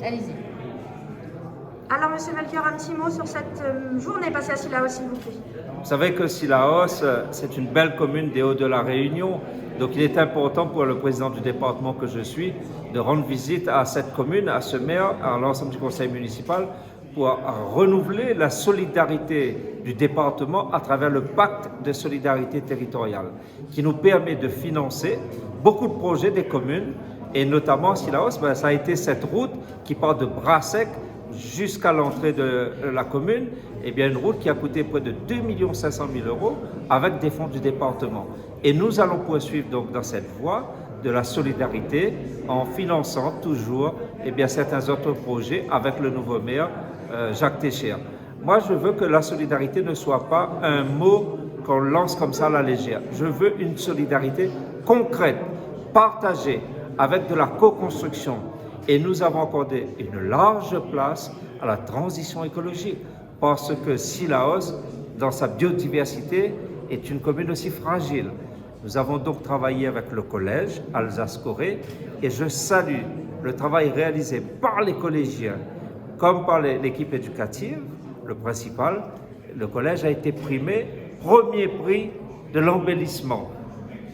Allez-y. Alors, Monsieur Melchior, un petit mot sur cette journée passée à Sillaos, s'il vous plaît. Vous savez que Sillaos, c'est une belle commune des Hauts de la Réunion. Donc il est important pour le président du département que je suis de rendre visite à cette commune, à ce maire, à l'ensemble du conseil municipal pour renouveler la solidarité du département à travers le pacte de solidarité territoriale qui nous permet de financer beaucoup de projets des communes et notamment Sillaos, ça a été cette route qui part de Brassec jusqu'à l'entrée de la commune, eh bien une route qui a coûté près de 2 500 000 € avec des fonds du département. Et nous allons poursuivre donc dans cette voie de la solidarité en finançant toujours eh bien, certains autres projets avec le nouveau maire Jacques Técher. Moi, je veux que la solidarité ne soit pas un mot qu'on lance comme ça à la légère. Je veux une solidarité concrète, partagée, avec de la co-construction. Et nous avons accordé une large place à la transition écologique parce que Sillaos, dans sa biodiversité, est une commune aussi fragile. Nous avons donc travaillé avec le collège Alsace-Corée et je salue le travail réalisé par les collégiens comme par l'équipe éducative, le principal. Le collège a été primé, premier prix de l'embellissement.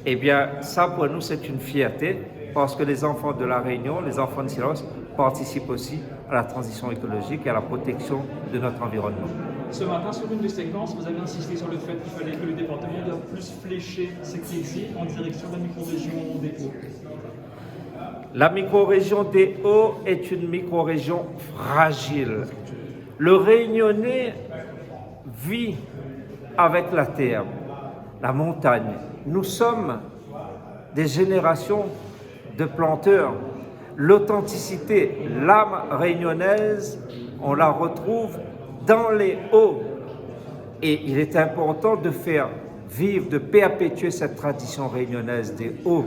Eh bien, ça pour nous c'est une fierté parce que les enfants de la Réunion, les enfants de Sillaos participent aussi à la transition écologique et à la protection de notre environnement. Ce matin, sur une des séquences, vous avez insisté sur le fait qu'il fallait que le département doive plus flécher ses crédits en direction de la micro-région des Hauts. La micro-région des Hauts est une micro-région fragile. Le Réunionnais vit avec la terre, la montagne. Nous sommes des générations de planteurs. L'authenticité, l'âme réunionnaise, on la retrouve dans les Hauts. Et il est important de faire vivre, de perpétuer cette tradition réunionnaise des Hauts.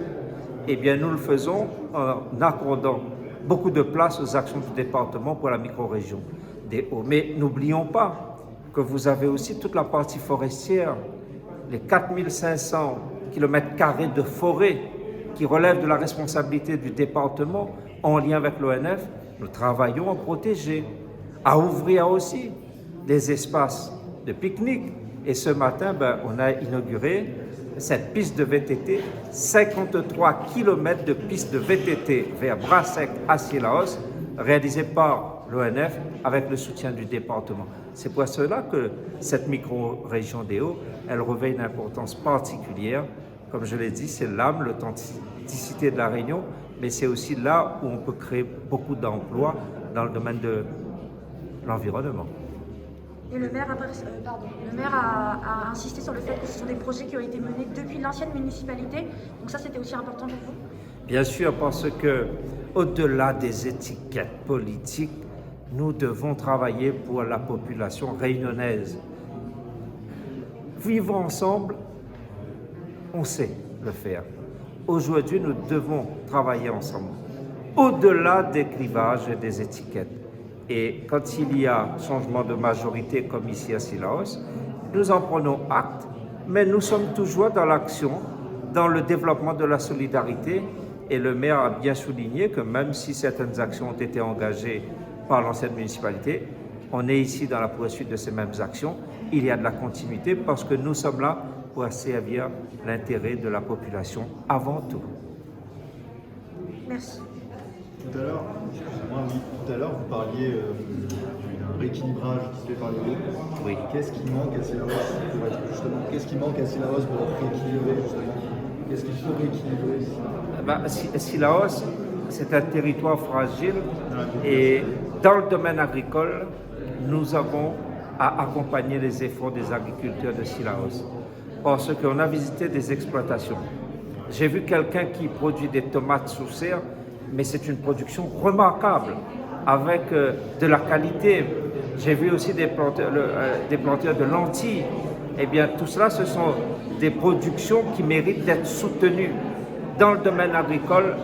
Eh bien, nous le faisons en accordant beaucoup de place aux actions du département pour la micro-région des Hauts. Mais n'oublions pas que vous avez aussi toute la partie forestière, les 4500 km² de forêt qui relèvent de la responsabilité du département en lien avec l'ONF. Nous travaillons à protéger, à ouvrir aussi des espaces de pique-nique. Et ce matin, on a inauguré cette piste de VTT, 53 km de piste de VTT vers Brassec à Sillaos, réalisée par l'ONF avec le soutien du département. C'est pour cela que cette micro-région des Hauts, elle revêt une importance particulière. Comme je l'ai dit, c'est l'âme, l'authenticité de la Réunion, mais c'est aussi là où on peut créer beaucoup d'emplois dans le domaine de l'environnement. Et le maire, a insisté sur le fait que ce sont des projets qui ont été menés depuis l'ancienne municipalité. Donc ça, c'était aussi important pour vous? Bien sûr, parce que au-delà des étiquettes politiques, nous devons travailler pour la population réunionnaise. Vivre ensemble, on sait le faire. Aujourd'hui, nous devons travailler ensemble, au-delà des clivages et des étiquettes. Et quand il y a changement de majorité comme ici à Sillaos, nous en prenons acte, mais nous sommes toujours dans l'action, dans le développement de la solidarité. Et le maire a bien souligné que même si certaines actions ont été engagées par l'ancienne municipalité, on est ici dans la poursuite de ces mêmes actions. Il y a de la continuité parce que nous sommes là pour servir l'intérêt de la population avant tout. Merci. Tout à l'heure, vous parliez d'un rééquilibrage qui se fait par les Hauts. Oui. Qu'est-ce qui manque à Sillaos pour être justement Qu'est-ce qui manque à Sillaos pour être rééquilibré justement Qu'est-ce qu'il faut rééquilibrer Sillaos, c'est un territoire fragile et dans le domaine agricole, nous avons à accompagner les efforts des agriculteurs de Sillaos parce qu'on a visité des exploitations. J'ai vu quelqu'un qui produit des tomates sous serre, mais c'est une production remarquable, avec de la qualité. J'ai vu aussi des planteurs de lentilles. Eh bien, tout cela, ce sont des productions qui méritent d'être soutenues. Dans le domaine agricole,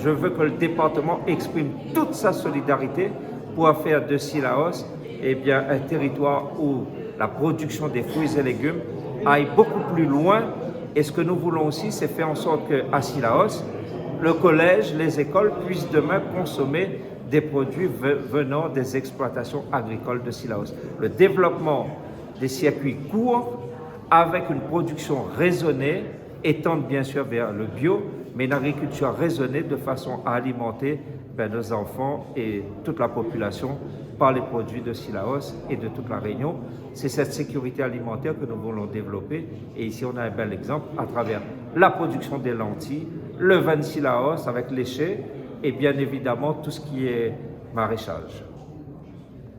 je veux que le département exprime toute sa solidarité pour faire de Sillaos eh bien, un territoire où la production des fruits et légumes aille beaucoup plus loin. Et ce que nous voulons aussi, c'est faire en sorte qu'à Sillaos, le collège, les écoles puissent demain consommer des produits venant des exploitations agricoles de Sillaos. Le développement des circuits courts avec une production raisonnée et tendre bien sûr vers le bio, mais une agriculture raisonnée de façon à alimenter nos enfants et toute la population par les produits de Sillaos et de toute la Réunion. C'est cette sécurité alimentaire que nous voulons développer et ici on a un bel exemple à travers la production des lentilles, le vin de Sillaos avec l'éché et bien évidemment tout ce qui est maraîchage.